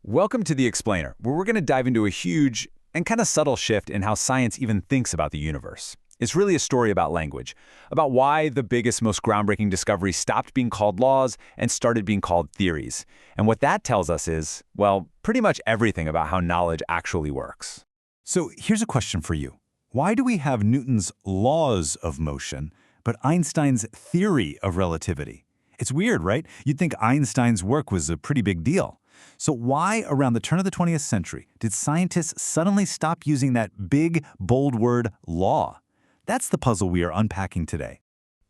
Welcome to The Explainer, where we're going to dive into a huge and kind of subtle shift in how science even thinks about the universe. It's really a story about language, about why the biggest, most groundbreaking discoveries stopped being called laws and started being called theories. And what that tells us is, well, pretty much everything about how knowledge actually works. So here's a question for you. Why do we have Newton's laws of motion, but Einstein's theory of relativity? It's weird, right? You'd think Einstein's work was a pretty big deal. So why, around the turn of the 20th century, did scientists suddenly stop using that big, bold word, law? That's the puzzle we are unpacking today.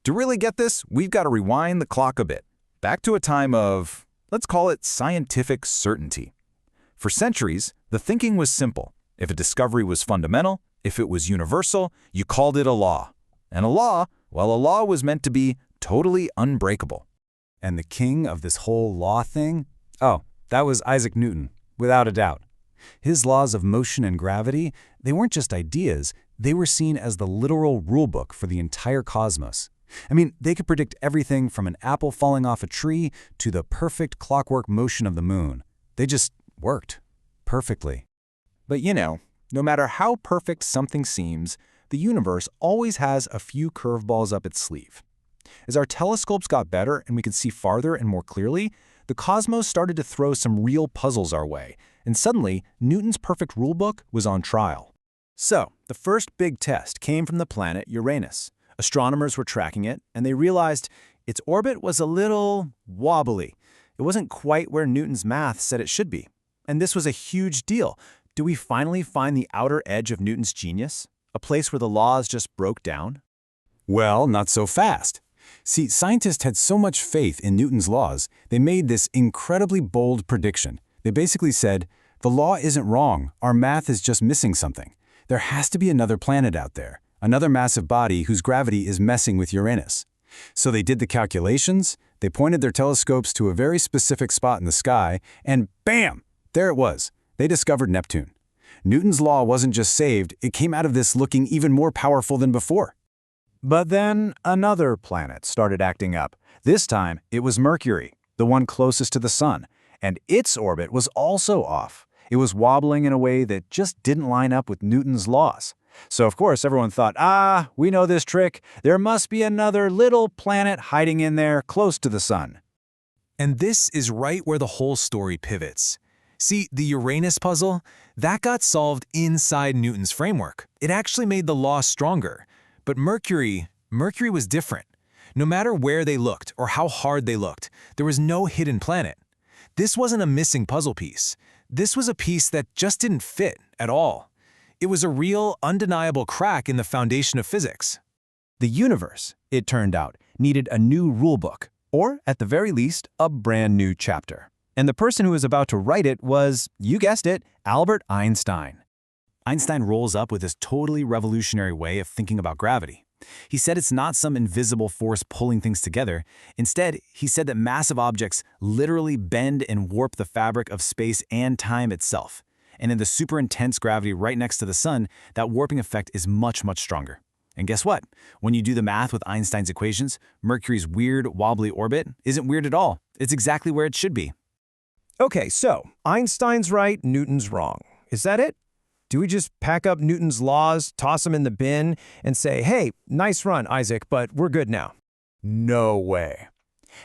To really get this, we've got to rewind the clock a bit, back to a time of, let's call it scientific certainty. For centuries, the thinking was simple. If a discovery was fundamental, if it was universal, you called it a law. And a law, well, a law was meant to be totally unbreakable. And the king of this whole law thing? Oh, that was Isaac Newton, without a doubt. His laws of motion and gravity, they weren't just ideas, they were seen as the literal rulebook for the entire cosmos. I mean, they could predict everything from an apple falling off a tree to the perfect clockwork motion of the moon. They just worked perfectly. But no matter how perfect something seems, the universe always has a few curveballs up its sleeve. As our telescopes got better and we could see farther and more clearly, the cosmos started to throw some real puzzles our way, and suddenly, Newton's perfect rulebook was on trial. So, the first big test came from the planet Uranus. Astronomers were tracking it, and they realized its orbit was a little wobbly. It wasn't quite where Newton's math said it should be. And this was a huge deal. Do we finally find the outer edge of Newton's genius? A place where the laws just broke down? Well, not so fast. See, scientists had so much faith in Newton's laws, they made this incredibly bold prediction. They basically said, the law isn't wrong, our math is just missing something. There has to be another planet out there, another massive body whose gravity is messing with Uranus. So they did the calculations, they pointed their telescopes to a very specific spot in the sky, and bam! There it was. They discovered Neptune. Newton's law wasn't just saved, it came out of this looking even more powerful than before. But then another planet started acting up. This time, it was Mercury, the one closest to the Sun, and its orbit was also off. It was wobbling in a way that just didn't line up with Newton's laws. So of course, everyone thought, we know this trick. There must be another little planet hiding in there close to the Sun. And this is right where the whole story pivots. See, the Uranus puzzle, that got solved inside Newton's framework. It actually made the law stronger. But Mercury was different. No matter where they looked or how hard they looked, there was no hidden planet. This wasn't a missing puzzle piece. This was a piece that just didn't fit at all. It was a real, undeniable crack in the foundation of physics. The universe, it turned out, needed a new rulebook, or at the very least, a brand new chapter. And the person who was about to write it was, you guessed it, Albert Einstein. Einstein rolls up with this totally revolutionary way of thinking about gravity. He said it's not some invisible force pulling things together. Instead, he said that massive objects literally bend and warp the fabric of space and time itself. And in the super intense gravity right next to the sun, that warping effect is much, much stronger. And guess what? When you do the math with Einstein's equations, Mercury's weird, wobbly orbit isn't weird at all. It's exactly where it should be. Okay, so Einstein's right, Newton's wrong. Is that it? Do we just pack up Newton's laws, toss them in the bin, and say, hey, nice run, Isaac, but we're good now? No way.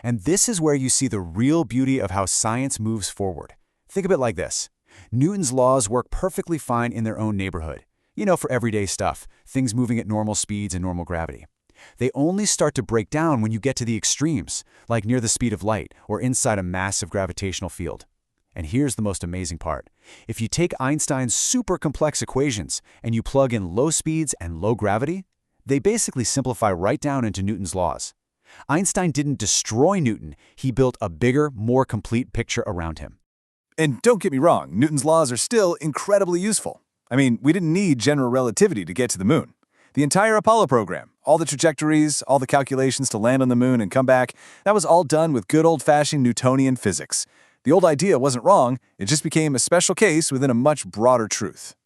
And this is where you see the real beauty of how science moves forward. Think of it like this. Newton's laws work perfectly fine in their own neighborhood. For everyday stuff, things moving at normal speeds and normal gravity. They only start to break down when you get to the extremes, like near the speed of light or inside a massive gravitational field. And here's the most amazing part. If you take Einstein's super complex equations and you plug in low speeds and low gravity, they basically simplify right down into Newton's laws. Einstein didn't destroy Newton, he built a bigger, more complete picture around him. And don't get me wrong, Newton's laws are still incredibly useful. I mean, we didn't need general relativity to get to the moon. The entire Apollo program, all the trajectories, all the calculations to land on the moon and come back, that was all done with good old-fashioned Newtonian physics. The old idea wasn't wrong, it just became a special case within a much broader truth.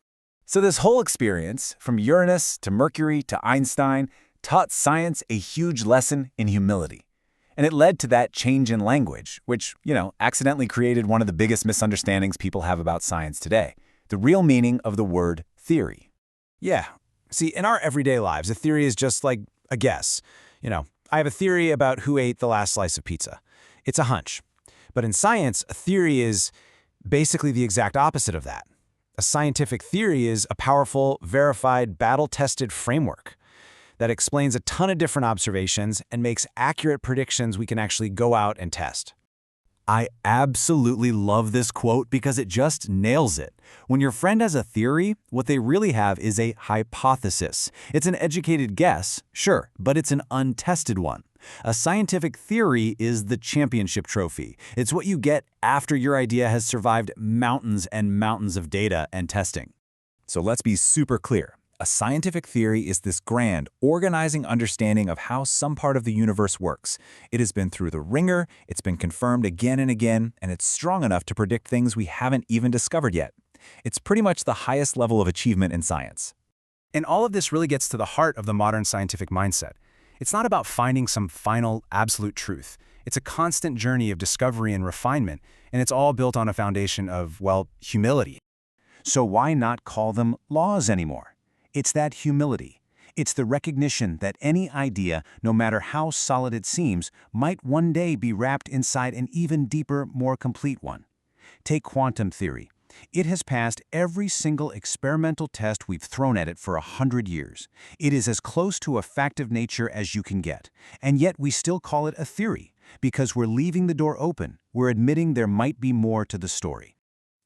So this whole experience, from Uranus to Mercury to Einstein, taught science a huge lesson in humility. And it led to that change in language, which, accidentally created one of the biggest misunderstandings people have about science today, the real meaning of the word theory. Yeah. See, in our everyday lives, a theory is just like a guess. I have a theory about who ate the last slice of pizza. It's a hunch. But in science, a theory is basically the exact opposite of that. A scientific theory is a powerful, verified, battle-tested framework that explains a ton of different observations and makes accurate predictions we can actually go out and test. I absolutely love this quote because it just nails it. When your friend has a theory, what they really have is a hypothesis. It's an educated guess, sure, but it's an untested one. A scientific theory is the championship trophy. It's what you get after your idea has survived mountains and mountains of data and testing. So let's be super clear. A scientific theory is this grand, organizing understanding of how some part of the universe works. It has been through the ringer, it's been confirmed again and again, and it's strong enough to predict things we haven't even discovered yet. It's pretty much the highest level of achievement in science. And all of this really gets to the heart of the modern scientific mindset. It's not about finding some final, absolute truth. It's a constant journey of discovery and refinement, and it's all built on a foundation of, humility. So why not call them laws anymore? It's that humility. It's the recognition that any idea, no matter how solid it seems, might one day be wrapped inside an even deeper, more complete one. Take quantum theory. It has passed every single experimental test we've thrown at it for 100 years. It is as close to a fact of nature as you can get. And yet we still call it a theory, because we're leaving the door open. We're admitting there might be more to the story.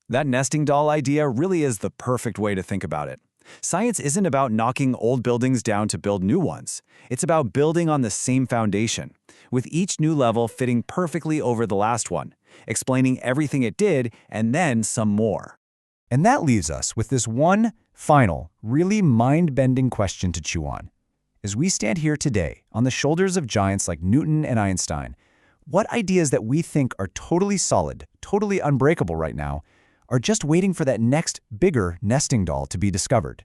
That nesting doll idea really is the perfect way to think about it. Science isn't about knocking old buildings down to build new ones. It's about building on the same foundation, with each new level fitting perfectly over the last one, explaining everything it did and then some more. And that leaves us with this one final, really mind-bending question to chew on. As we stand here today, on the shoulders of giants like Newton and Einstein, what ideas that we think are totally solid, totally unbreakable right now, are just waiting for that next, bigger nesting doll to be discovered?